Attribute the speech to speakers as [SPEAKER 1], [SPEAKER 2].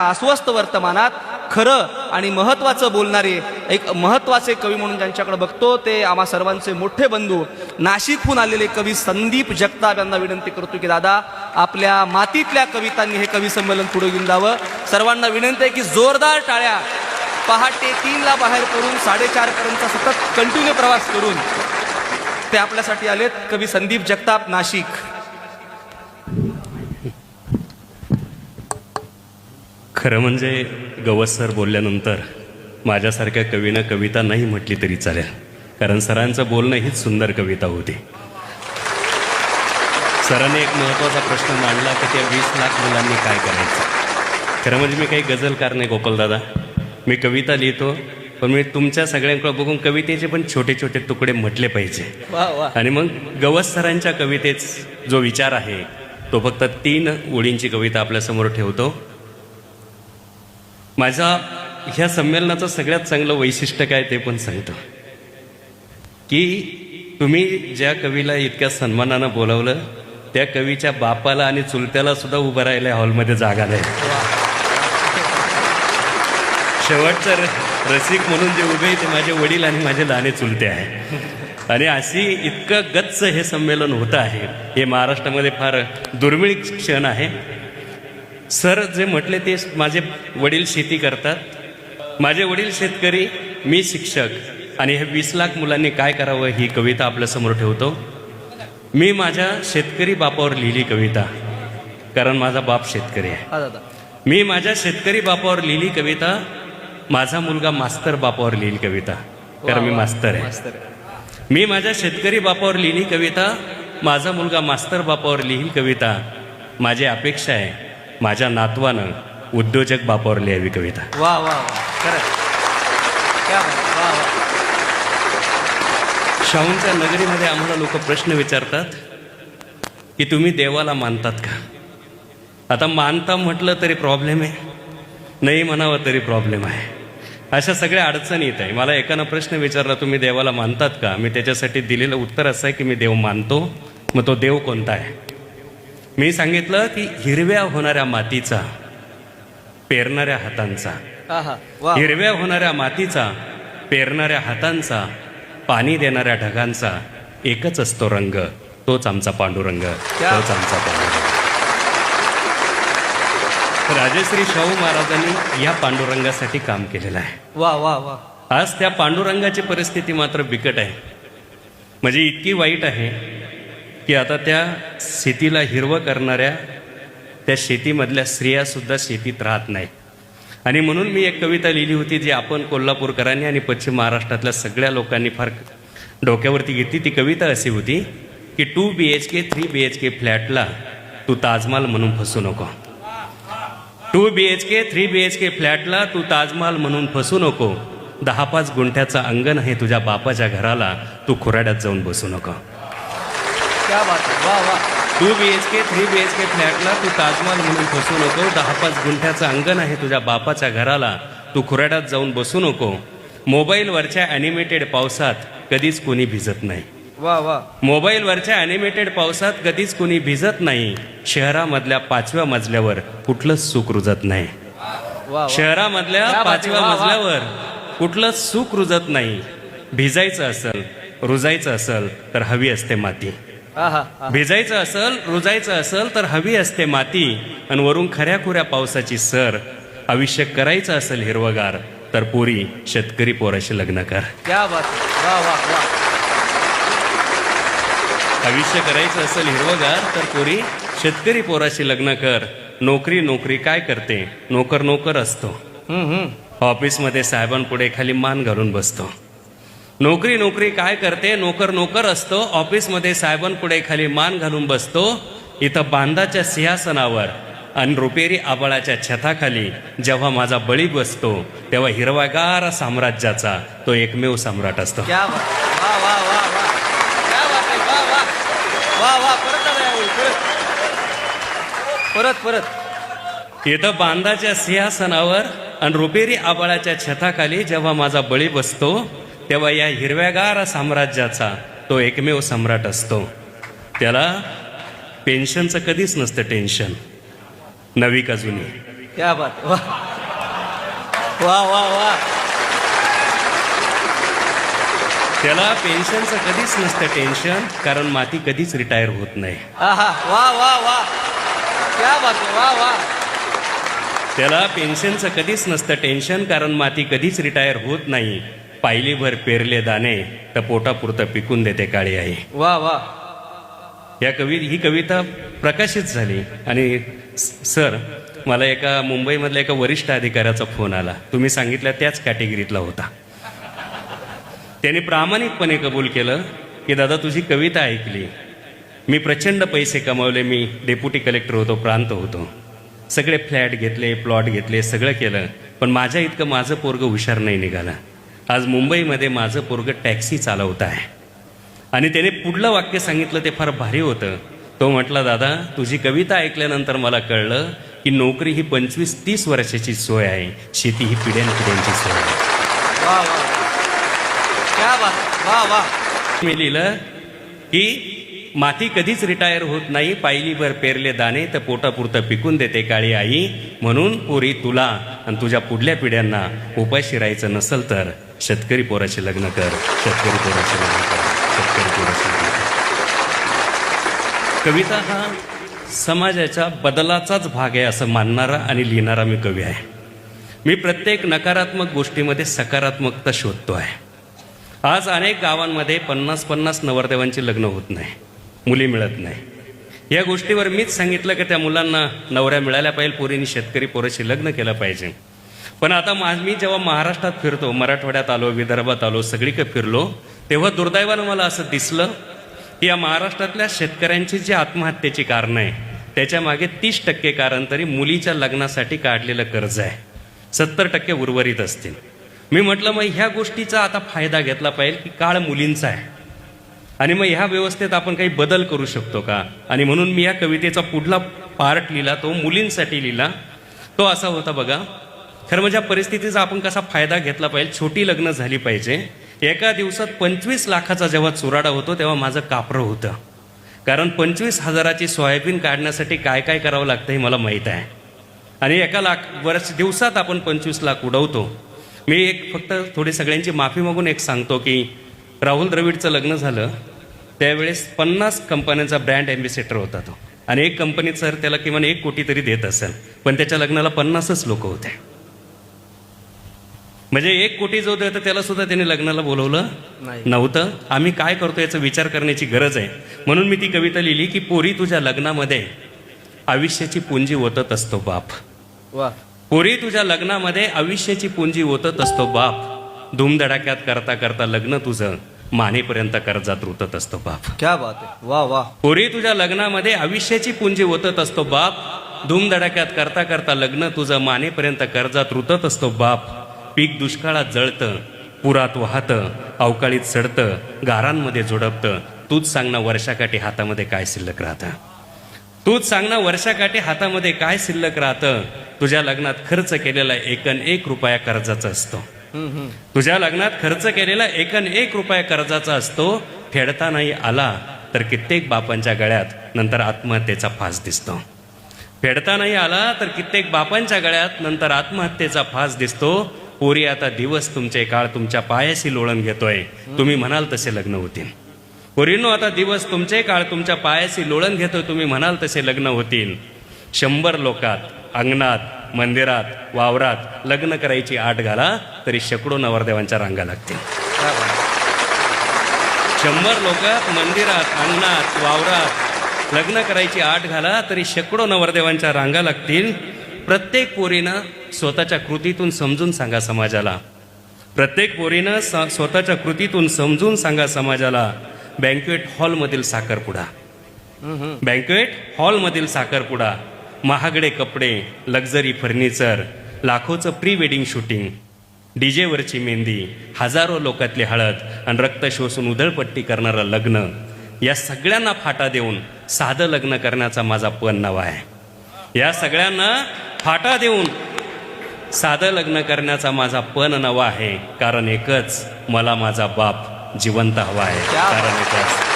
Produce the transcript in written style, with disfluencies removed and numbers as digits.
[SPEAKER 1] अस्वस्थ वर्तमानात खरं आणि महत्त्वाचं बोलणारे एक महत्त्वाचे कवी म्हणून ज्यांच्याकडे बघतो ते आम्हा सर्वांचे मोठे बंधू नाशिकहून आलेले कवी संदीप जगताप यांना विनंती करतो की दादा आपल्या मातीतल्या कवितांनी हे कवी संमेलन पुढे घेऊन जावं. सर्वांना विनंती आहे की जोरदार टाळ्या. पहाटे 3ला बाहेर पडून 4:30 पर्यंत सतत कंटिन्यू प्रवास करून ते आपल्यासाठी आलेत. कवी संदीप जगताप, नाशिक.
[SPEAKER 2] खरं म्हणजे गवस सर बोलल्यानंतर माझ्यासारख्या कवीनं कविता नाही म्हटली तरी चालेल, कारण सरांचं बोलणं हीच सुंदर कविता होती. सरांनी एक महत्त्वाचा प्रश्न मांडला की त्या 20 लाख मुलांनी काय करायचं. खरं म्हणजे मी काही गझलकार नाही गोपालदादा, मी कविता लिहितो, पण मी तुमच्या सगळ्यांकडे बघून कवितेचे पण छोटे छोटे तुकडे म्हटले पाहिजे. आणि मग गवस सरांच्या कवितेच जो विचार आहे तो फक्त 3 ओळींची कविता आपल्यासमोर ठेवतो. माझ्या ह्या संमेलनाचं सगळ्यात चांगलं वैशिष्ट्य काय ते पण सांगतो की तुम्ही ज्या कवीला इतक्या सन्मानानं बोलावलं त्या कवीच्या बापाला आणि चुलत्याला सुद्धा उभं राहिलं हॉलमध्ये जागा नाही. शेवटचं रसिक म्हणून जे उभे ते माझे वडील आणि माझे लहाने चुलते आहे. आणि अशी इतकं गच्च हे संमेलन होतं आहे, हे महाराष्ट्रामध्ये फार दुर्मिळ क्षण आहे. सर जे म्हटले ते माझे वडील शेती करतात, माझे वडील शेतकरी, मी शिक्षक, आणि हे 20 लाख मुलांनी काय करावं ही कविता आपल्यासमोर ठेवतो. मी माझ्या शेतकरी बापावर लिहिली कविता, कारण माझा बाप शेतकरी आहे. मी माझ्या शेतकरी बापावर लिहिली कविता, माझा मुलगा मास्तर बापावर लिहिली कविता, कारण मी मास्तर आहे. मी माझ्या शेतकरी बापावर लिहिली कविता, माझा मुलगा मास्तर बापावर लिहिली कविता. माझी अपेक्षा आहे माझ्या नातवानं उद्योजक बापावर लिहावी कविता.
[SPEAKER 1] वा वा वा, खरं.
[SPEAKER 2] शाहूंच्या नगरीमध्ये आम्हाला लोक प्रश्न विचारतात की तुम्ही देवाला मानतात का. आता मानता म्हटलं तरी प्रॉब्लेम आहे, नाही म्हणावं तरी प्रॉब्लेम आहे. अशा सगळ्या अडचणी येत आहे. मला एकानं प्रश्न विचारला तुम्ही देवाला मानतात का. मी त्याच्यासाठी दिलेलं उत्तर असं आहे की मी देव मानतो. मग तो देव कोणता आहे. मी सांगितलं की हिरव्या होणाऱ्या मातीचा, पेरणाऱ्या हातांचा, हिरव्या होणाऱ्या मातीचा, पेरणाऱ्या हातांचा, पाणी देणाऱ्या ढगांचा एकच असतो रंग, तोच आमचा पांडुरंग, तोच आमचा पांडुरंग. राजश्री शाहू महाराजांनी या पांडुरंगासाठी काम केलेलं आहे.
[SPEAKER 1] वा वा वा.
[SPEAKER 2] आज त्या पांडुरंगाची परिस्थिती मात्र बिकट आहे, म्हणजे इतकी वाईट आहे की आता त्या शेतीला हिरवं करणाऱ्या त्या शेतीमधल्या स्त्रियासुद्धा शेतीत राहत नाही. आणि म्हणून मी एक कविता लिहिली होती जी आपण कोल्हापूरकरांनी आणि पश्चिम महाराष्ट्रातल्या सगळ्या लोकांनी फार डोक्यावरती घेतली. ती कविता अशी होती की 2 BHK 3 BHK फ्लॅटला तू ताजमहाल म्हणून फसू नको. 2 BHK 3 BHK फ्लॅटला तू ताजमहाल म्हणून फसू नको. 10-5 गुंठ्याचं अंगण आहे तुझ्या बापाच्या घराला, तू खुराड्यात जाऊन बसू नको.
[SPEAKER 1] क्या बात आहे. वा वा.
[SPEAKER 2] 2 BHK 3 BHK फ्लॅटला तू ताजमहाल म्हणून फसू नको. 10-5 गुंठ्याचं अंगण आहे तुझ्या बापाच्या घराला, तू खुराड्यात जाऊन बसू नको. मोबाईलवरच्या ॲनिमेटेड पावसात कधीच कोणी भिजत नाही.
[SPEAKER 1] वा वा.
[SPEAKER 2] मोबाईलवरच्या ॲनिमेटेड पावसात कधीच कोणी भिजत नाही. शहरामधल्या 5व्या मजल्यावर कुठलंच सुख रुजत नाही. शहरामधल्या 5व्या मजल्यावर कुठलंच सुख रुजत नाही. भिजायचं असेल, रुजायचं असेल तर हवी असते माती. भिजायचं असेल, रुजायचं असेल तर हवी असते माती. आणि वरून खऱ्याखुऱ्या पावसाची सर. आयुष्य करायचं असेल हिरवगार तर पोरी शेतकरी पोराशी लग्न कर.
[SPEAKER 1] क्या बात. वा वा वा.
[SPEAKER 2] आयुष्य करायचं असेल हिरवगार तर पोरी शेतकरी पोराशी लग्न कर. नोकरी नोकरी काय करते, नोकर नोकर असतो. ऑफिसमध्ये साहेबांपुढे खाली मान घालून बसतो. नोकरी नोकरी काय करते, नोकर नोकर असतो. ऑफिसमध्ये साहेबांपुढे खाली मान घालून बसतो. इथं बांधाच्या सिंहासनावर आणि रुपेरी आबाळाच्या छताखाली जेव्हा माझा बळी बसतो तेव्हा हिरवागार साम्राज्याचा तो एकमेव सम्राट असतो.
[SPEAKER 1] क्या बात. वा वा वा वा. क्या बात आहे. वा वा वा वा. परत परत.
[SPEAKER 2] इथं बांधाच्या सिंहासनावर आणि रुपेरी आबाळाच्या छताखाली जेव्हा माझा बळी बसतो तेव्हा या हिरव्यागार साम्राज्याचा तो एकमेव सम्राट असतो. त्याला पेन्शनचं कधीच नसतं टेन्शन. नवी का जुनी.
[SPEAKER 1] क्या बात, वा वा वा वा.
[SPEAKER 2] त्याला पेन्शनचं कधीच नसतं टेन्शन, कारण माती कधीच रिटायर होत नाही.
[SPEAKER 1] आहा, वा वा वा, क्या बात आहे, वा वा.
[SPEAKER 2] त्याला पेन्शनचं कधीच नसतं टेन्शन, कारण माती कधीच रिटायर होत नाही. पायलीभर पेरले दाणे तर पोटापुरतं पिकून देते काळी आई.
[SPEAKER 1] वा वा.
[SPEAKER 2] ही कविता प्रकाशित झाली आणि सर, मला एका मुंबईमधल्या एका वरिष्ठ अधिकाऱ्याचा फोन आला. तुम्ही सांगितल्या त्याच कॅटेगरीतला होता. त्याने प्रामाणिकपणे कबूल केलं की दादा तुझी कविता ऐकली, मी प्रचंड पैसे कमावले, मी डेप्युटी कलेक्टर होतो, प्रांत होतो, सगळे फ्लॅट घेतले, प्लॉट घेतले, सगळं केलं, पण माझ्या इतकं माझं पोरगं हुशार नाही निघालं. आज मुंबईमध्ये माझं पोरगं टॅक्सी चालवत आहे. आणि त्याने पुढलं वाक्य सांगितलं ते फार भारी होतं. तो म्हटला, दादा तुझी कविता ऐकल्यानंतर मला कळलं की नोकरी ही 25-30 वर्षाची सोय आहे, शेती ही पिढ्यानपिढ्यांची सोय आहे.
[SPEAKER 1] वा वा, क्या बात, वा वा.
[SPEAKER 2] मी लिहिलं की माती कधीच रिटायर होत नाही, पायलीभर पेरले दाणे तर पोटापुरतं पिकून देते काळी आई. म्हणून पोरी तुला आणि तुझ्या पुढल्या पिढ्यांना उपाशी राहायचं नसल तर शेतकरी पोराशी लग्न कर, शेतकरी पोराशी लग्न कर, शेतकरी पोराशी लग्न कर. कविता हा समाजाच्या बदलाचाच भाग आहे असं मानणारा आणि लिहिणारा मी कवी आहे. मी प्रत्येक नकारात्मक गोष्टीमध्ये सकारात्मकता शोधतो आहे. आज अनेक गावांमध्ये 50-50 नवरदेवांची लग्न होत नाही, मुली मिळत नाही. या गोष्टीवर मीच सांगितलं की त्या मुलांना नवऱ्या मिळाल्या पाहिजे, पोरींनी शेतकरी पोराशी लग्न केलं पाहिजे. पण आता मी जेव्हा महाराष्ट्रात फिरतो, मराठवाड्यात आलो, विदर्भात आलो, सगळीकडे फिरलो, तेव्हा दुर्दैवानं मला असं दिसलं की या महाराष्ट्रातल्या शेतकऱ्यांची जी आत्महत्येची कारणं आहे त्याच्यामागे 30% कारण तरी मुलीच्या लग्नासाठी काढलेलं कर्ज आहे, 70% उर्वरित असतील. मी म्हटलं मग ह्या गोष्टीचा आता फायदा घेतला पाहिजे की काळ मुलींचा आहे आणि मग ह्या व्यवस्थेत आपण काही बदल करू शकतो का. आणि म्हणून मी या कवितेचा पुढला पार्ट लिहिला, तो मुलींसाठी लिहिला. तो असा होता बघा, खरं म्हणजे परिस्थितीचा आपण कसा फायदा घेतला पाहिजे. छोटी लग्न झाली पाहिजे. एका दिवसात 25 लाखाचा जेव्हा चुराडा होतो तेव्हा माझं कापरं होतं, कारण 25,000ची सोयाबीन काढण्यासाठी काय काय करावं लागतं हे मला माहीत आहे. आणि एका दिवसात आपण 25 लाख उडवतो. मी एक फक्त थोडी सगळ्यांची माफी मागून एक सांगतो की राहुल द्रविडचं लग्न झालं त्यावेळेस 50 कंपन्यांचा ब्रँड ॲम्बेसेडर होता तो, आणि एक कंपनी सर त्याला किमान 1 कोटी तरी देत असेल, पण त्याच्या लग्नाला 50च लोक होते. म्हणजे 1 कोटी जो देतं त्याला सुद्धा त्याने लग्नाला बोलवलं नव्हतं. आम्ही काय करतो याचा विचार करण्याची गरज आहे. म्हणून मी ती कविता लिहिली की पोरी तुझ्या लग्नामध्ये आयुष्याची पुंजी ओतत असतो बाप.
[SPEAKER 1] वा.
[SPEAKER 2] पोरी तुझ्या लग्नामध्ये आयुष्याची पुंजी ओतत असतो बाप. धूमधडाक्यात करता करता लग्न तुझं मानेपर्यंत कर्जात रुतत असतो बाप.
[SPEAKER 1] क्या बात आहे, वा वा.
[SPEAKER 2] पोरी तुझ्या लग्नामध्ये आयुष्याची पुंजी ओतत असतो बाप. धूमधडाक्यात करता करता लग्न तुझं मानेपर्यंत कर्जात रुतत असतो बाप. पीक दुष्काळात जळतं, पुरात वाहतं, अवकाळीत सडतं, गारांमध्ये जोडपतं. तूच सांग ना वर्षाकाठी हातामध्ये काय शिल्लक राहतं. तूच सांग ना वर्षाकाठी हातामध्ये काय शिल्लक राहतं. तुझ्या लग्नात खर्च केलेला 1 रुपया कर्जाचा असतो. तुझ्या लग्नात खर्च केलेला 1 रुपया कर्जाचा असतो. फेडता नाही आला तर कित्येक बापांच्या गळ्यात नंतर आत्महत्येचा फास दिसतो. फेडता नाही आला तर कित्येक बापांच्या गळ्यात नंतर आत्महत्येचा फास दिसतो. पोरी आता दिवस तुमचे काळ तुमच्या पायाशी लोळण घेतोय, तुम्ही म्हणाल तसे लग्न होतील. पोरींनो आता दिवस तुमचे काळ तुमच्या पायाशी लोळण घेतोय, तुम्ही म्हणाल तसे लग्न होतील. 100 लोकात, अंगणात, मंदिरात, वावरात लग्न करायची आट घाला तरी शेकडो नवरदेवांच्या रांगा लागतील. 100 लोकात, मंदिरात, अंगणात, वावरात लग्न करायची आट घाला तरी शेकडो नवरदेवांच्या रांगा लागतील. प्रत्येक पोरीनं स्वतःच्या कृतीतून समजून सांगा समाजाला. प्रत्येक पोरीनं स्वतःच्या कृतीतून समजून सांगा समाजाला. बँक्वेट हॉलमधील साखरपुडा, बँक्वेट हॉलमधील साखरपुडा, महागडे कपडे, लक्झरी फर्निचर, लाखोचं प्री वेडिंग शूटिंग, डीजेवरची मेहंदी, हजारो लोकातली हळद आणि रक्त शोषून उधळपट्टी करणारं लग्न, या सगळ्यांना फाटा देऊन साधं लग्न करण्याचा माझा पण नवा आहे. या सगळ्यांना फाटा देऊन साधं लग्न करण्याचा माझा पण नवा आहे. कारण एकच, मला माझा बाप जिवंत हवा आहे. कारण एकच